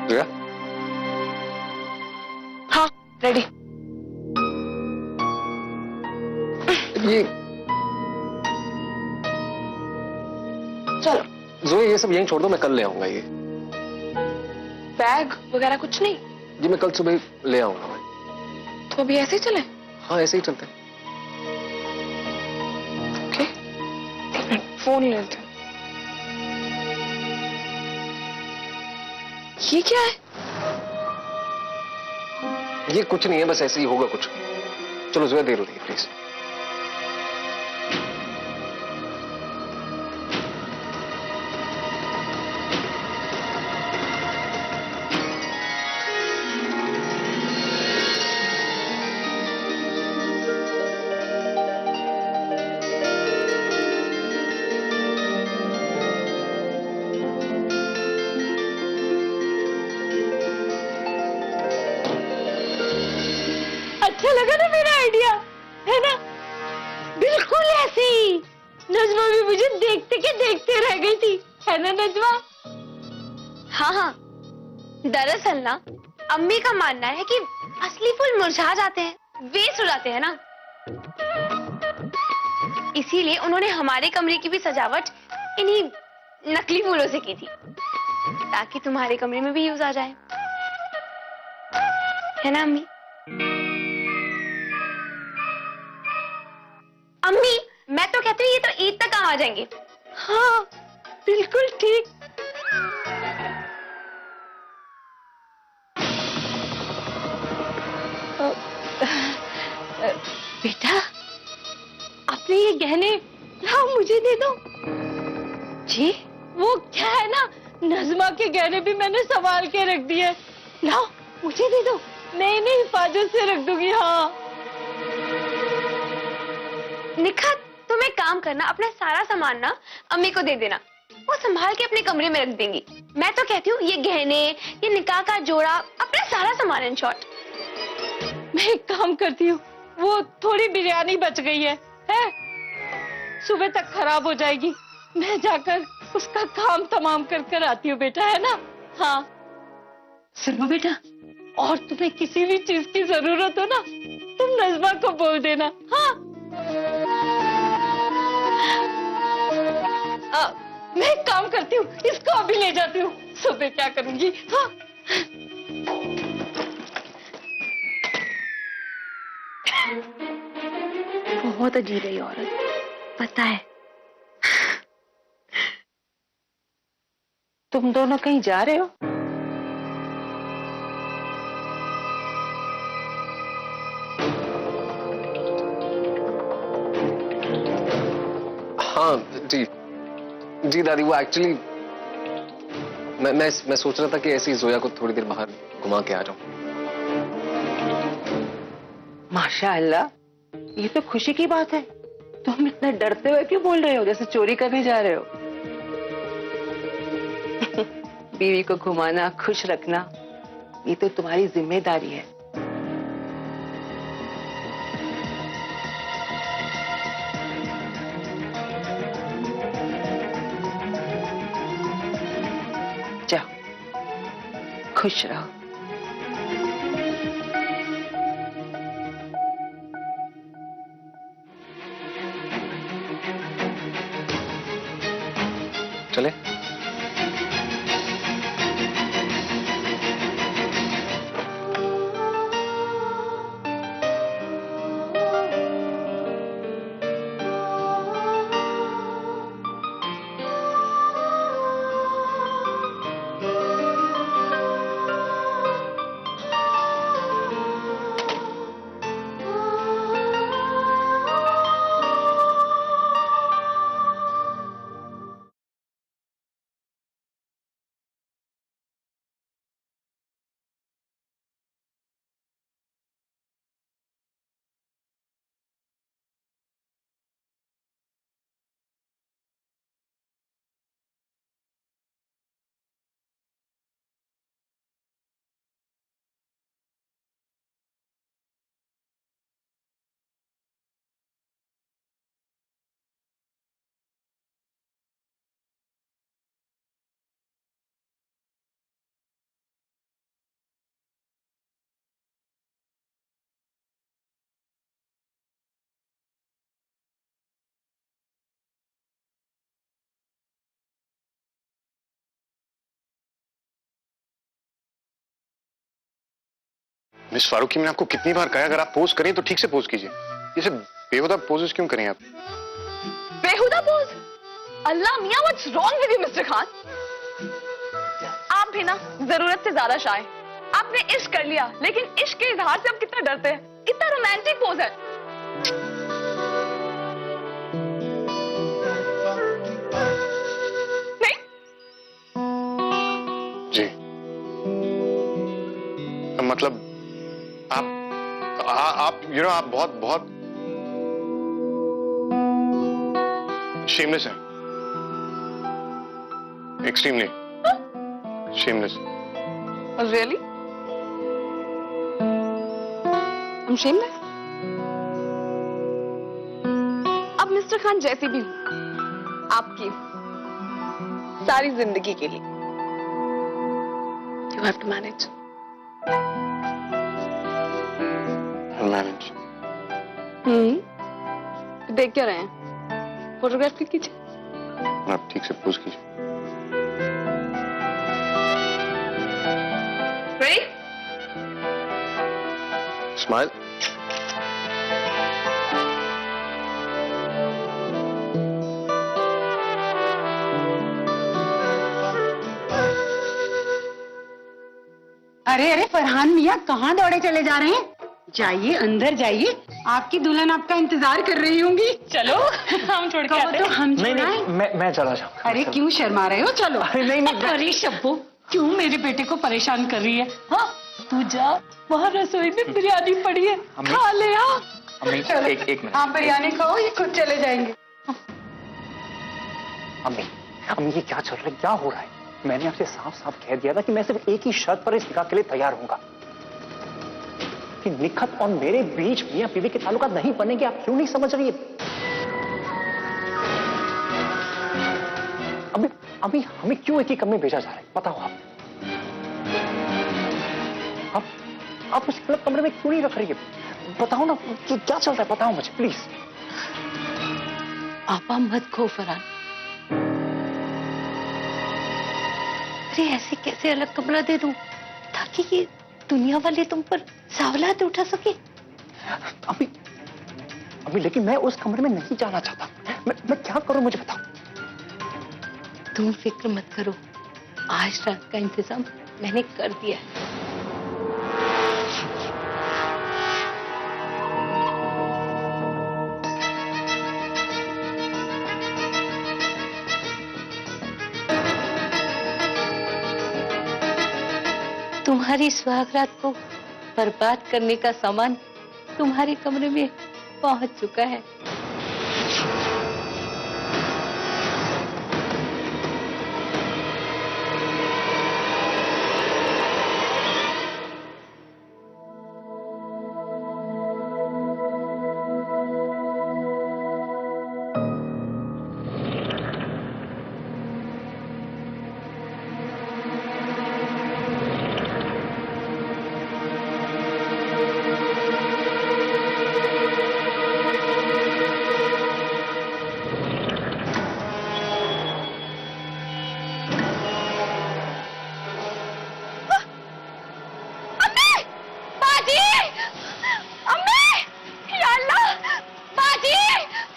जोया? हाँ रेडी। ये चलो। जोया ये सब यहीं छोड़ दो, मैं कल ले आऊंगा ये। बैग वगैरह कुछ नहीं? जी मैं कल सुबह ले आऊंगा मैं। तो अभी ऐसे ही चले? हाँ ऐसे ही चलते हैं। ओके, एक मिनट फोन लेते हैं। ये क्या है? ये कुछ नहीं है, बस ऐसे ही होगा कुछ। चलो जोया देर हो रही है प्लीज। अच्छा लगा ना मेरा आइडिया, है ना? बिल्कुल ऐसे ही। नजमा भी मुझे देखते के देखते रह गई थी, है ना नजमा? हाँ हाँ, दरअसल ना अम्मी का मानना है कि असली फूल मुरझा जाते हैं, वेस्ट हो जाते हैं ना, इसीलिए उन्होंने हमारे कमरे की भी सजावट इन्हीं नकली फूलों से की थी, ताकि तुम्हारे कमरे में भी यूज आ जाए, है ना अम्मी? अम्मी मैं तो कहती हूँ ये तो ईद तक काम आ जाएंगे। हाँ बिल्कुल ठीक। बेटा अपने ये गहने लाओ, मुझे दे दो। जी वो क्या है ना, नजमा के गहने भी मैंने संभाल के रख दिए। लाओ मुझे दे दो, मैं इन्हें हिफाजत से रख दूंगी। हाँ निखत तुम एक काम करना, अपना सारा सामान ना अम्मी को दे देना, वो संभाल के अपने कमरे में रख देंगी। मैं तो कहती हूँ ये गहने, ये निकाह का जोड़ा, अपना सारा सामान इन शॉर्ट। मैं एक काम करती हूँ, वो थोड़ी बिरयानी बच गई है? सुबह तक खराब हो जाएगी, मैं जाकर उसका काम तमाम कर कर आती हूँ बेटा, है ना? हाँ सुनो बेटा, और तुम्हें किसी भी चीज की जरूरत हो ना, तुम नजमा को बोल देना। हाँ मैं एक काम करती हूँ, इसको अभी ले जाती हूँ, सुबह क्या करूंगी। हाँ बहुत अजीब है ये औरत, पता है। तुम दोनों कहीं जा रहे हो? हाँ जी जी दादी, वो एक्चुअली मैं सोच रहा था कि ऐसे ही जोया को थोड़ी देर बाहर घुमा के आ जाऊं। माशाअल्लाह, ये तो खुशी की बात है। तुम इतना डरते हुए क्यों बोल रहे हो, जैसे चोरी करने जा रहे हो? बीवी को घुमाना, खुश रखना, ये तो तुम्हारी जिम्मेदारी है। जाओ, खुश रहो। चले? मिस फारूकी, मैंने आपको कितनी बार कहा अगर आप पोज करें तो ठीक से पोज कीजिए, ये सब बेहुदा पोजेस क्यों करें आप? बेहुदा पोज? अल्लाह मियां, what's wrong with you mister Khan? आप भी ना जरूरत से ज्यादा शाय। आपने इश्क कर लिया, लेकिन इश्क के इजहार से आप कितना डरते हैं। कितना रोमांटिक पोज है। नहीं? जी, मतलब आप आप बहुत बहुत शेमलेस हैं, extremely shameless. Really? I'm shameless? अब मिस्टर खान जैसी भी हूं, आपकी सारी जिंदगी के लिए You have to manage. Manage. देख क्या रहे हैं? फोटोग्राफ क्लिक कीजिए। आप ठीक से पोज कीजिए। Ready? स्माइल। अरे अरे फरहान मियाँ, कहाँ दौड़े चले जा रहे हैं? जाइए अंदर जाइए, आपकी दुल्हन आपका इंतजार कर रही होंगी। चलो हम छोड़ के कहो आते तो हैं। हम नहीं छोड़ाएं? नहीं, मैं चला जाऊंगा। अरे क्यों शर्मा रहे हो? चलो। अरे नहीं नहीं, अरे शब्बू, क्यों मेरे बेटे को परेशान कर रही है? हाँ, तू जा, वहाँ रसोई में बिरयानी पड़ी है, अम्मी। खा ले आ। अम्मी एक मिनट। आप बिरयानी खाओ, ये खुद चले जाएंगे। अम्मी अम्मी, ये क्या चल रहा है, क्या हो रहा है? मैंने आपसे साफ साफ कह दिया था कि मैं सिर्फ एक ही शर्त पर इस निकाह के लिए तैयार हूंगा, कि निखत और मेरे बीच मियां बीवी के ताल्लुकात नहीं बनेंगे। आप क्यों नहीं समझ रही है? अभी अभी हमें क्यों एक ही कमरे में भेजा जा रहा है, बताओ आप। आप उस गलत कमरे में क्यों नहीं रख रही है? बताओ ना, क्या चल रहा है, बताओ मुझे प्लीज। आपा मत खो फरहान। अरे ऐसे कैसे अलग कमरा दे दूं ताकि ये दुनिया वाले तुम पर सावलात उठा सके? अभी लेकिन मैं उस कमरे में नहीं जाना चाहता। मैं क्या करूं, मुझे बताओ। तुम फिक्र मत करो, आज रात का इंतजाम मैंने कर दिया है। तुम्हारी सुहागरात को बर्बाद करने का सामान तुम्हारे कमरे में पहुंच चुका है।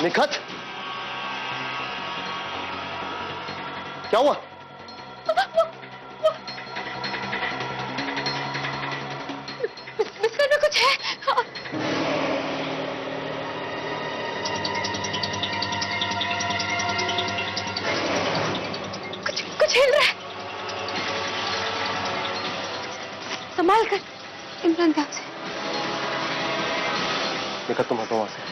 निखत, क्या हुआ? बिस्तर में कुछ है। कुछ हिल रहा है। संभाल कर इमरान, ध्यान से। निखत, तुम हटो वहां से।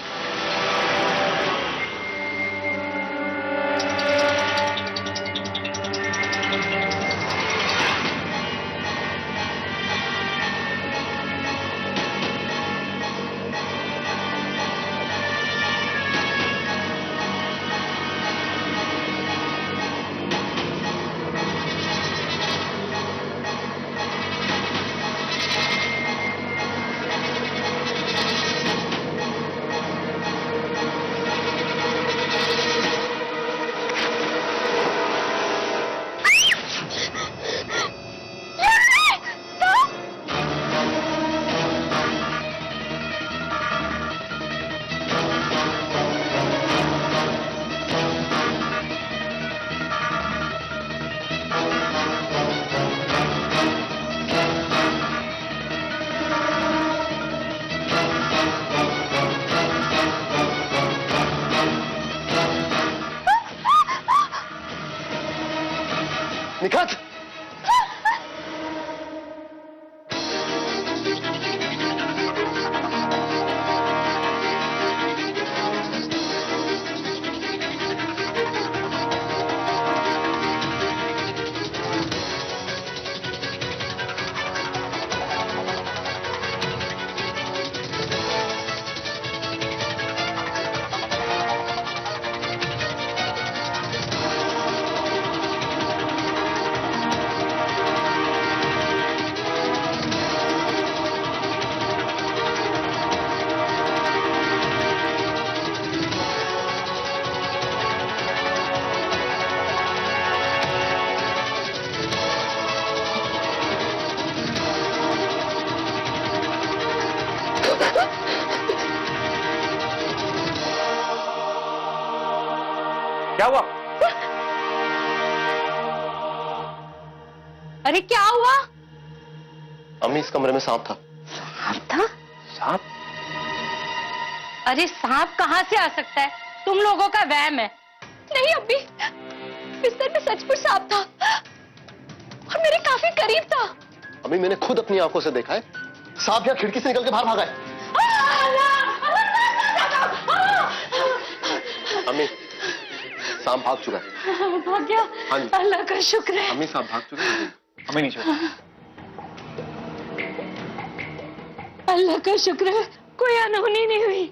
निखत, क्या हुआ? अरे क्या हुआ? अम्मी इस कमरे में सांप था। सांप था? सांप? अरे सांप कहाँ से आ सकता है? तुम लोगों का वहम है। नहीं अम्मी, बिस्तर में सचमुच सांप था और मेरे काफी करीब था। अम्मी मैंने खुद अपनी आंखों से देखा है, सांप यहाँ खिड़की से निकल के बाहर भागा है। अम्मी सांप भाग चुका है। भाग गया? हाँ जी। अल्लाह का शुक्र है। अम्मी सांप भाग चुका है। हमें नीचे। अल्लाह का शुक्र है, कोई अनहोनी नहीं हुई।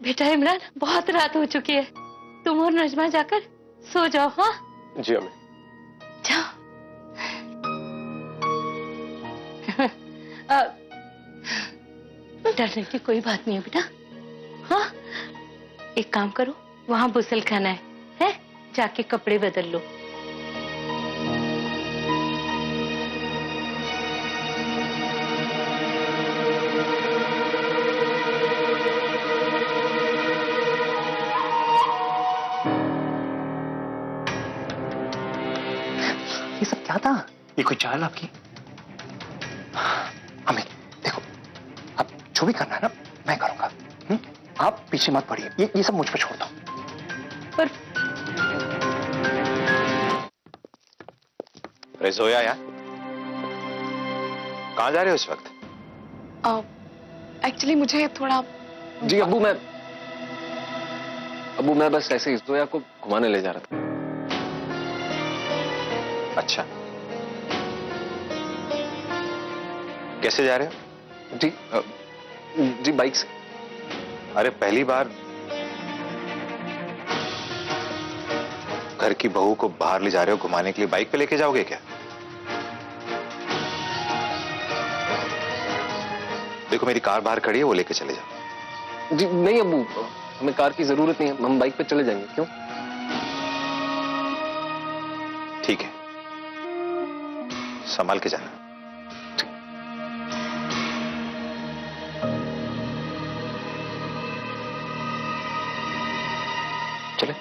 बेटा इमरान, बहुत रात हो चुकी है, तुम और नजमा जाकर सो जाओ। हाँ जी अम्मी। जाओ। डरने की कोई बात नहीं है बेटा। हाँ, एक काम करो, वहां बुसल खाना है? जाके कपड़े बदल लो। ये सब क्या था? ये कोई चाल आपकी? अमित देखो, अब जो भी करना है ना मैं करूंगा। आप पीछे मत पड़िए, ये सब मुझ पर छोड़ दो। पर अरे जोया यार, कहां जा रहे हो इस वक्त? एक्चुअली मुझे थोड़ा। जी अब्बू मैं बस ऐसे ही जोया को घुमाने ले जा रहा था। अच्छा, कैसे जा रहे हो? जी बाइक से। अरे पहली बार घर की बहू को बाहर ले जा रहे हो घुमाने के लिए, बाइक पे लेके जाओगे क्या? देखो मेरी कार बाहर खड़ी है, वो लेके चले जाओ। जी नहीं अब्बू, हमें कार की जरूरत नहीं है, हम बाइक पे चले जाएंगे। क्यों? ठीक है, संभाल के जाना। चले।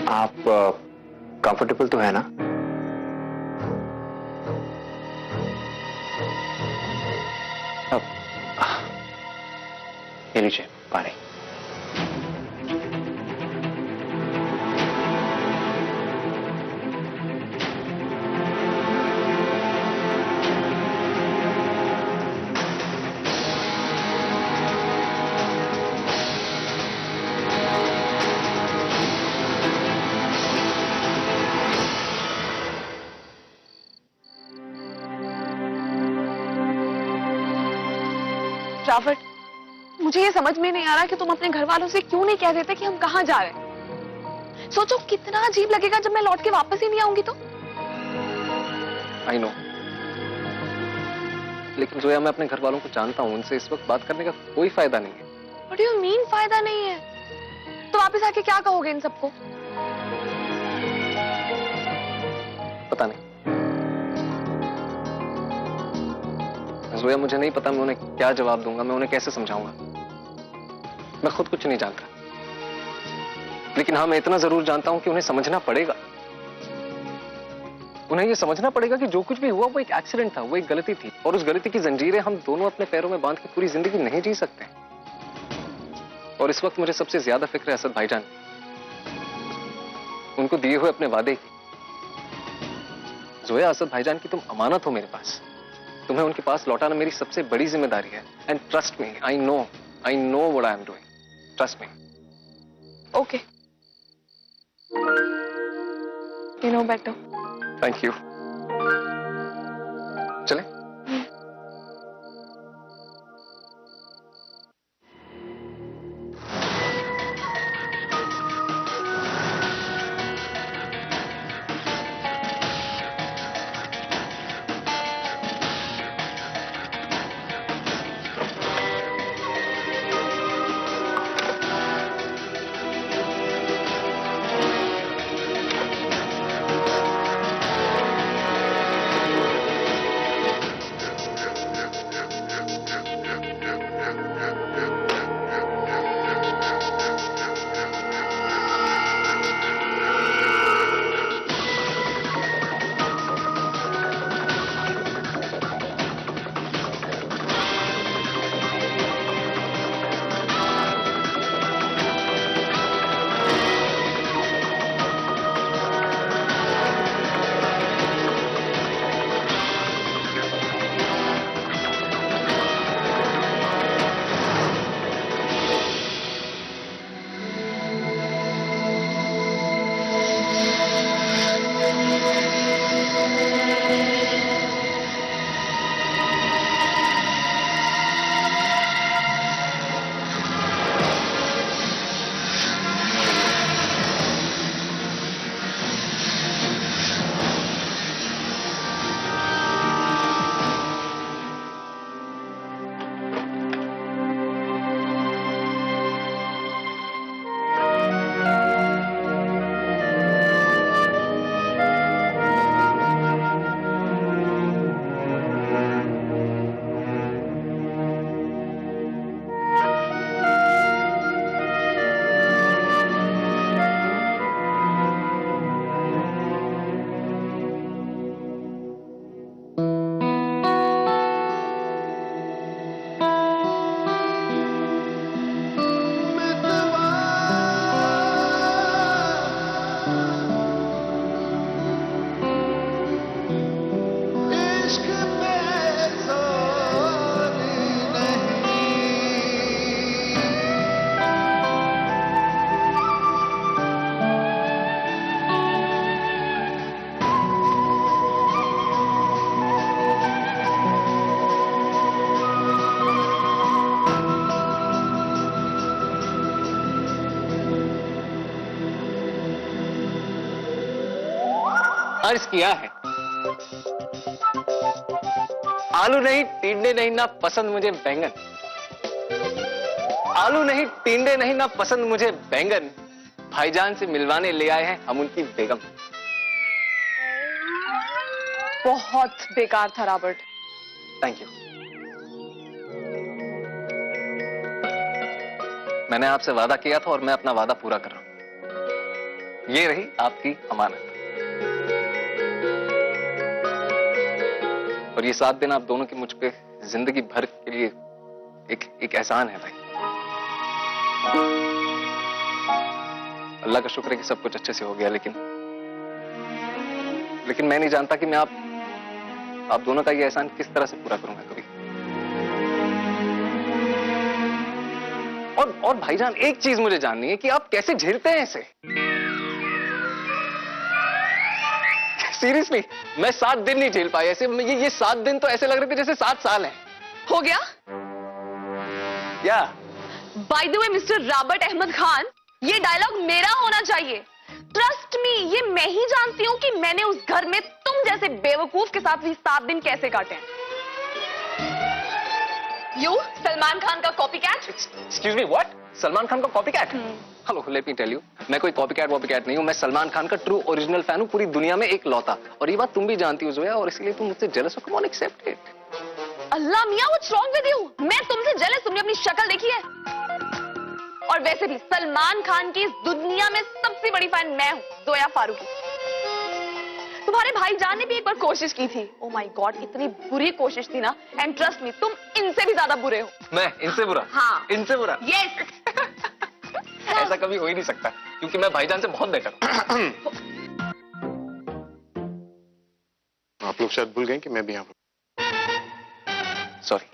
आप कंफर्टेबल तो है ना? अब ये लीजिए पानी। रॉबर्ट, मुझे ये समझ में नहीं आ रहा कि तुम अपने घर वालों से क्यों नहीं कह देते कि हम कहाँ जा रहे हैं। सोचो कितना अजीब लगेगा जब मैं लौट के वापस ही नहीं आऊंगी तो। आई नो, लेकिन जोया मैं अपने घर वालों को जानता हूं, उनसे इस वक्त बात करने का कोई फायदा नहीं है। What do you mean फायदा नहीं है? तो वापस आके क्या कहोगे इन सबको? पता नहीं जोया, मुझे नहीं पता मैं उन्हें क्या जवाब दूंगा, मैं उन्हें कैसे समझाऊंगा। मैं खुद कुछ नहीं जानता, लेकिन हाँ मैं इतना जरूर जानता हूं कि उन्हें समझना पड़ेगा। उन्हें यह समझना पड़ेगा कि जो कुछ भी हुआ वो एक एक्सीडेंट था, वो एक गलती थी, और उस गलती की जंजीरें हम दोनों अपने पैरों में बांध के पूरी जिंदगी नहीं जी सकते। और इस वक्त मुझे सबसे ज्यादा फिक्र है असद भाईजान, उनको दिए हुए अपने वादे की। जोया, असद भाईजान की तुम अमानत हो मेरे पास, तुम्हें उनके पास लौटाना मेरी सबसे बड़ी जिम्मेदारी है। And trust me, I know what I am doing, trust me. Okay, you know better. Thank you. चले? अर्ज किया है, आलू नहीं टिंडे नहीं ना पसंद मुझे बैंगन, आलू नहीं टिंडे नहीं ना पसंद मुझे बैंगन, भाईजान से मिलवाने ले आए हैं हम उनकी बेगम। बहुत बेकार था रॉबर्ट। Thank you. मैंने आपसे वादा किया था और मैं अपना वादा पूरा कर रहा हूं। ये रही आपकी अमानत। और ये 7 दिन आप दोनों की मुझ पे जिंदगी भर के लिए एक एहसान है भाई। अल्लाह का शुक्र है कि सब कुछ अच्छे से हो गया, लेकिन मैं नहीं जानता कि मैं आप दोनों का ये एहसान किस तरह से पूरा करूंगा कभी। और भाईजान, एक चीज मुझे जाननी है कि आप कैसे झेलते हैं इसे। सीरियसली, मैं 7 दिन नहीं झेल पाया ऐसे। ये 7 दिन तो ऐसे लग रहे थे जैसे 7 साल हैं। हो गया? या by the way mister Robert Ahmad Khan, ये डायलॉग मेरा होना चाहिए। ट्रस्ट मी, ये मैं ही जानती हूँ कि मैंने उस घर में तुम जैसे बेवकूफ के साथ भी 7 दिन कैसे काटे हैं। यू सलमान खान का copy cat. Excuse me, what? Salman Khan का copy cat? Hello, let me tell you, मैं कोई कॉपी कैट नहीं हूँ। मैं सलमान खान का ट्रू ओरिजिनल फैन हूँ, पूरी दुनिया में एक लौता। और ये बात तुम भी जानती हो जोया, और इसलिए तुम मुझसे जेलस हो। Come on, accept it. Allah मियां, व्हाट्स रॉन्ग विद यू? मैं तुमसे जेलस? तुमने अपनी शक्ल देखी है? और वैसे भी सलमान खान की इस दुनिया में सबसे बड़ी फैन मैं हूं, जोया फारूकी। तुम्हारे भाईजान ने भी एक बार कोशिश की थी। ओ माय गॉड, इतनी बुरी कोशिश थी ना। एंड ट्रस्ट मी, तुम इनसे भी ज्यादा बुरे हो। मैं इनसे बुरा? हाँ। इनसे बुरा? यस। ऐसा कभी हो ही नहीं सकता, क्योंकि मैं भाईजान से बहुत बेटर हूँ। आप लोग शायद भूल गए कि मैं भी यहाँ पर। सॉरी।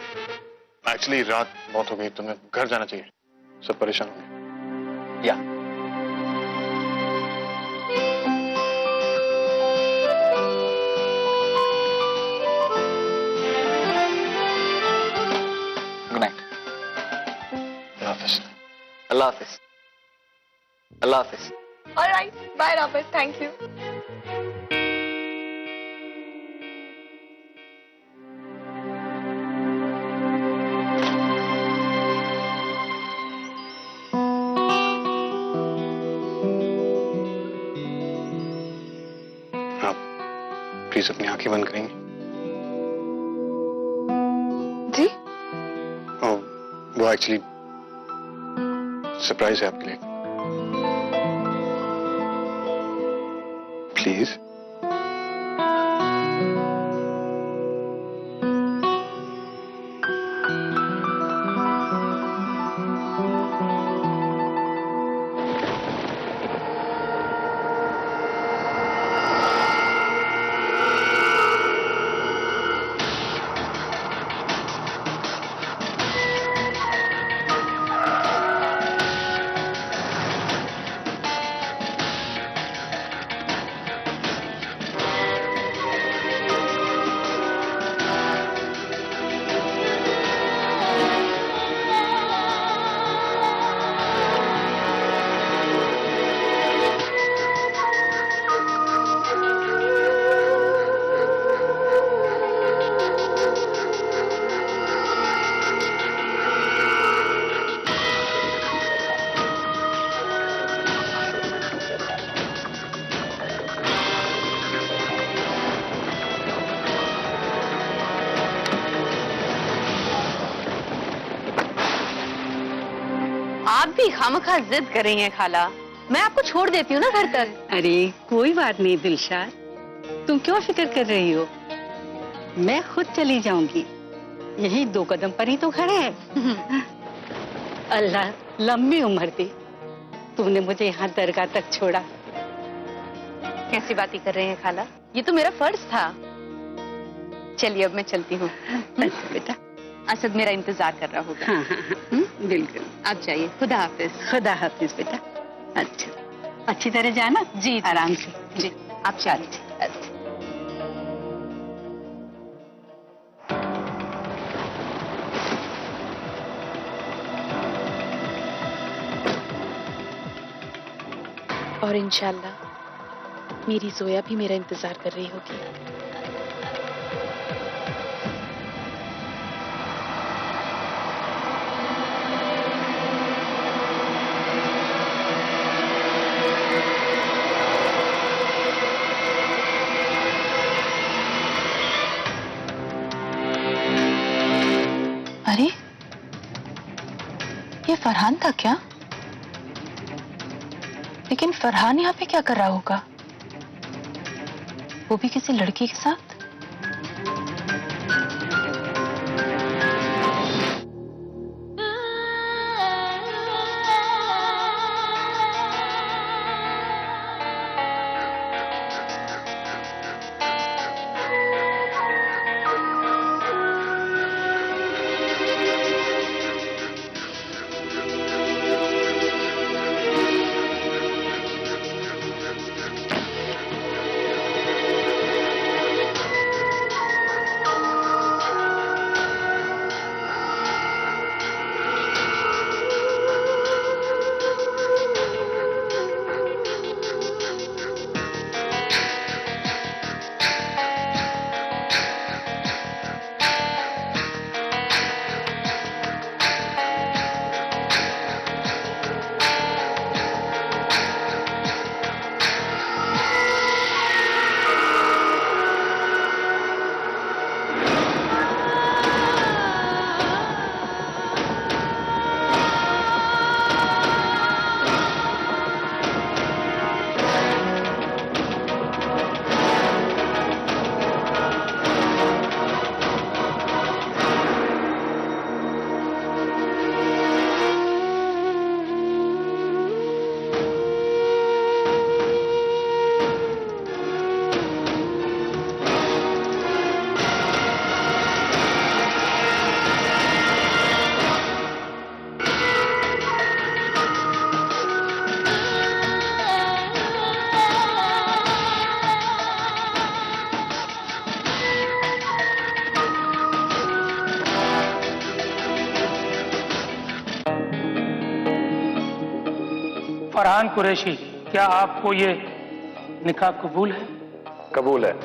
एक्चुअली रात बहुत हो गई, तो मैं घर जाना चाहिए। सब परेशान हो गए। या good night. Allah Hafiz. Allah Hafiz. Allah Hafiz. Alright, by Robert, thank you. Please अपनी आंखें बंद करेंगी? जी? वो एक्चुअली सरप्राइज है आपके लिए। प्लीज। आप भी खामखा जिद कर रही हैं खाला। मैं आपको छोड़ देती हूँ ना घर तक। अरे कोई बात नहीं दिलशाद, तुम क्यों फिक्र कर रही हो? मैं खुद चली जाऊंगी, यही 2 कदम पर ही तो खड़े हैं। अल्लाह लंबी उम्र दे, तुमने मुझे यहाँ दरगाह तक छोड़ा। कैसी बातें कर रहे हैं खाला, ये तो मेरा फर्ज था। चलिए अब मैं चलती हूँ। अच्छा बेटा। असद मेरा इंतजार कर रहा होगा। हाँ हाँ हाँ बिल्कुल। आप जाइए, खुदा हाफिज। खुदा हाफिज बेटा। अच्छा, अच्छी तरह जाना जी, आराम से जी। आप चलिए। और इंशाल्लाह मेरी जोया भी मेरा इंतजार कर रही होगी। अरे ये फरहान था क्या? लेकिन फरहान यहाँ पे क्या कर रहा होगा? वो भी किसी लड़की के साथ? फरहान कुरैशी, क्या आपको ये निकाह कबूल है? कबूल है।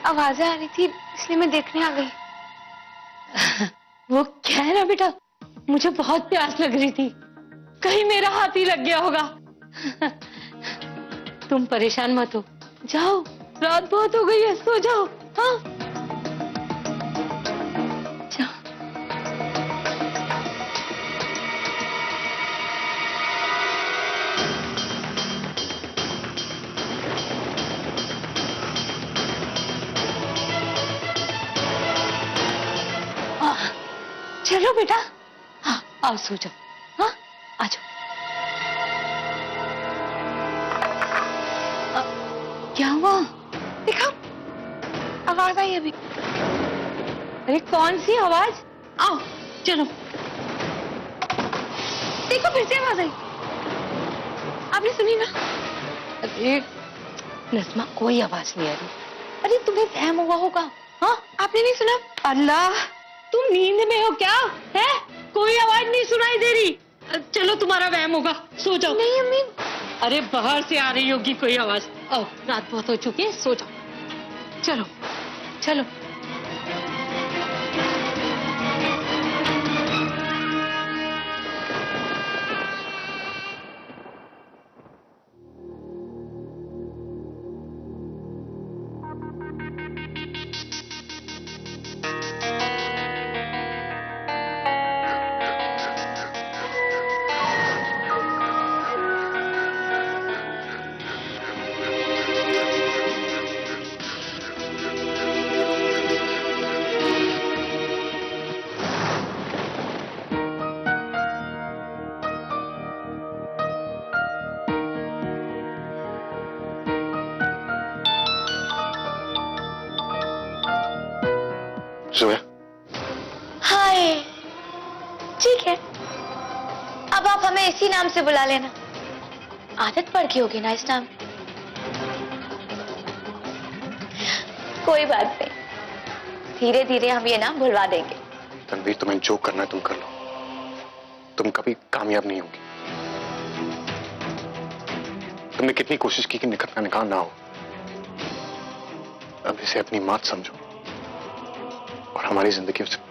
आवाजें आ रही थी इसलिए मैं देखने आ गई। वो क्या है ना बेटा, मुझे बहुत प्यास लग रही थी, कहीं मेरा हाथ ही लग गया होगा। तुम परेशान मत हो, जाओ, रात बहुत हो गई है, सो जाओ। हाँ, जाओ। हाँ, चलो बेटा, हाँ आओ सो जाओ। हाँ आ जाओ। क्या हुआ? देखा, आवाज आई अभी। अरे कौन सी आवाज? आओ चलो। देखो फिर से आवाज आई। आपने सुनी ना? अरे नज़मा, कोई आवाज नहीं आ रही। अरे तुम्हें वहम हुआ होगा। हाँ, आपने नहीं सुना? अल्लाह, तुम नींद में हो क्या? है, कोई आवाज नहीं सुनाई दे रही। चलो तुम्हारा वहम होगा, सो जाओ। नहीं अम्मी। अरे बाहर से आ रही होगी कोई आवाज। आओ, रात बहुत हो चुकी है, सो जाओ। चलो चलो। जोया, हाय, ठीक है, अब आप हमें इसी नाम से बुला लेना। आदत पड़ गई होगी ना इस नाम। कोई बात नहीं, धीरे धीरे हम ये नाम भुलवा देंगे। तनवीर, तुम्हें जो करना है तुम कर लो, तुम कभी कामयाब नहीं होगी। तुमने कितनी कोशिश की कि निखत का निकाह ना हो। अब इसे अपनी मात समझो और हमारी जिंदगी से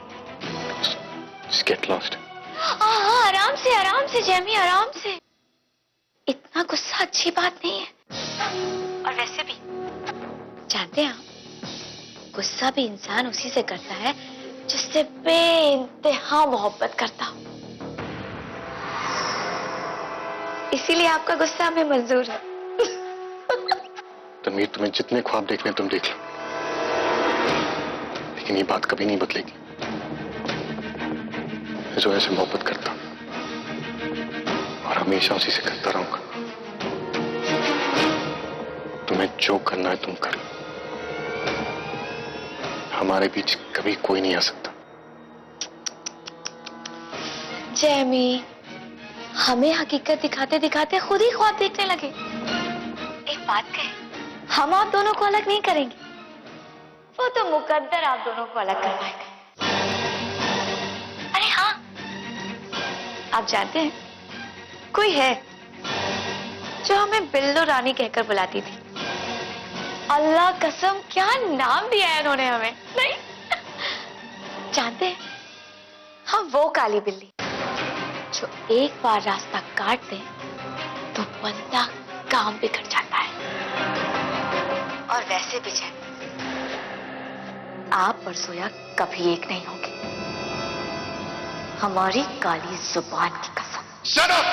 just get lost। हाँ, आराम से जैमी, आराम से। इतना गुस्सा अच्छी बात नहीं है। और वैसे भी जानते हैं आप, गुस्सा भी इंसान उसी से करता है जिससे बेइंतहा मोहब्बत करता हो। इसीलिए आपका गुस्सा हमें मंजूर है। तनवीर, तुम्हें जितने ख्वाब देखने तुम देख लो, लेकिन ये बात कभी नहीं बदलेगी। मैं जोया से मोहब्बत करता हूं और हमेशा उसी से करता रहूंगा। तुम्हें जो करना है तुम कर लो, हमारे बीच कभी कोई नहीं आ सकता। जैमी, हमें हकीकत दिखाते दिखाते खुद ही ख्वाब देखने लगे। एक बात कहे, हम आप दोनों को अलग नहीं करेंगे, वो तो मुकद्दर आप दोनों को अलग करवाएगा। अरे हाँ, आप जानते हैं, कोई है जो हमें बिल्लो रानी कहकर बुलाती थी। अल्लाह कसम, क्या नाम दिया है उन्होंने हमें। नहीं जानते हैं, हम वो काली बिल्ली जो एक बार रास्ता काट दे तो बंदा काम बिगड़ जाता है। और वैसे भी जैन, आप और सोया कभी एक नहीं होंगे, हमारी काली जुबान की कसम। Shut up!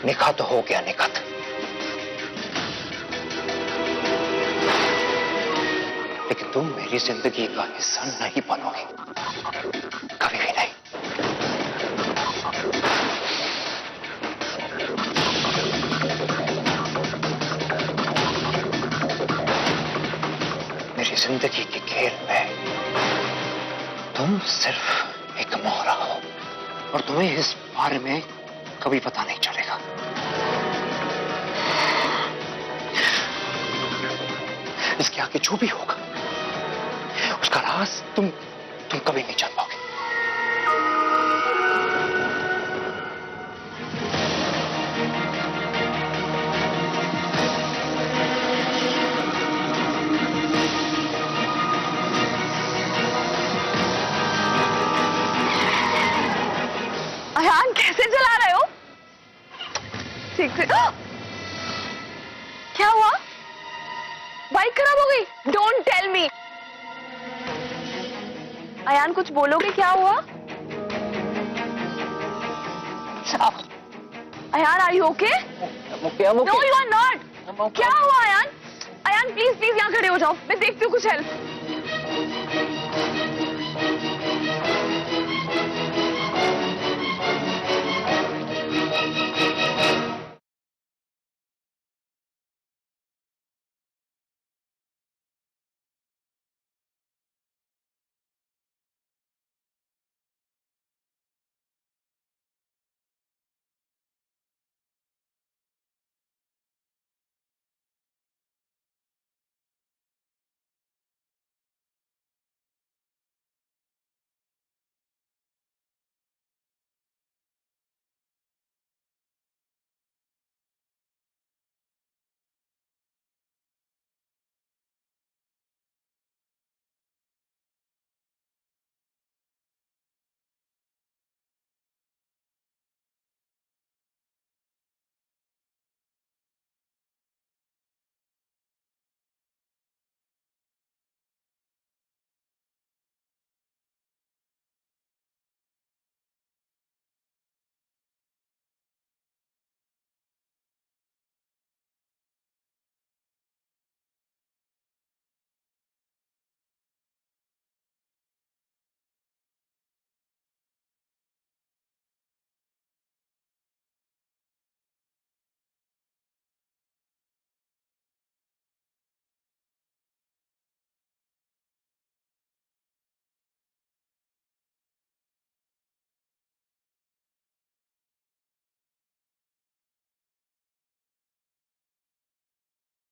निकाह तो हो गया, निकाह। लेकिन तुम मेरी जिंदगी का हिस्सा नहीं बनोगे, कभी भी नहीं। मेरी जिंदगी के खेल में तुम सिर्फ एक मोहरा हो और तुम्हें इस बारे में कभी पता नहीं चलेगा। इसके आगे जो भी होगा उसका राज तुम कभी नहीं जान पाओगे। अयान कैसे चला रहे हो? ठीक से। क्या हुआ? बाइक खराब हो गई? Don't tell me. अयान कुछ बोलोगे? क्या हुआ? Ayaan are you okay? No you are not. क्या हुआ अयान? अयान प्लीज प्लीज यहाँ खड़े हो जाओ, मैं देखती हूँ कुछ हेल्प।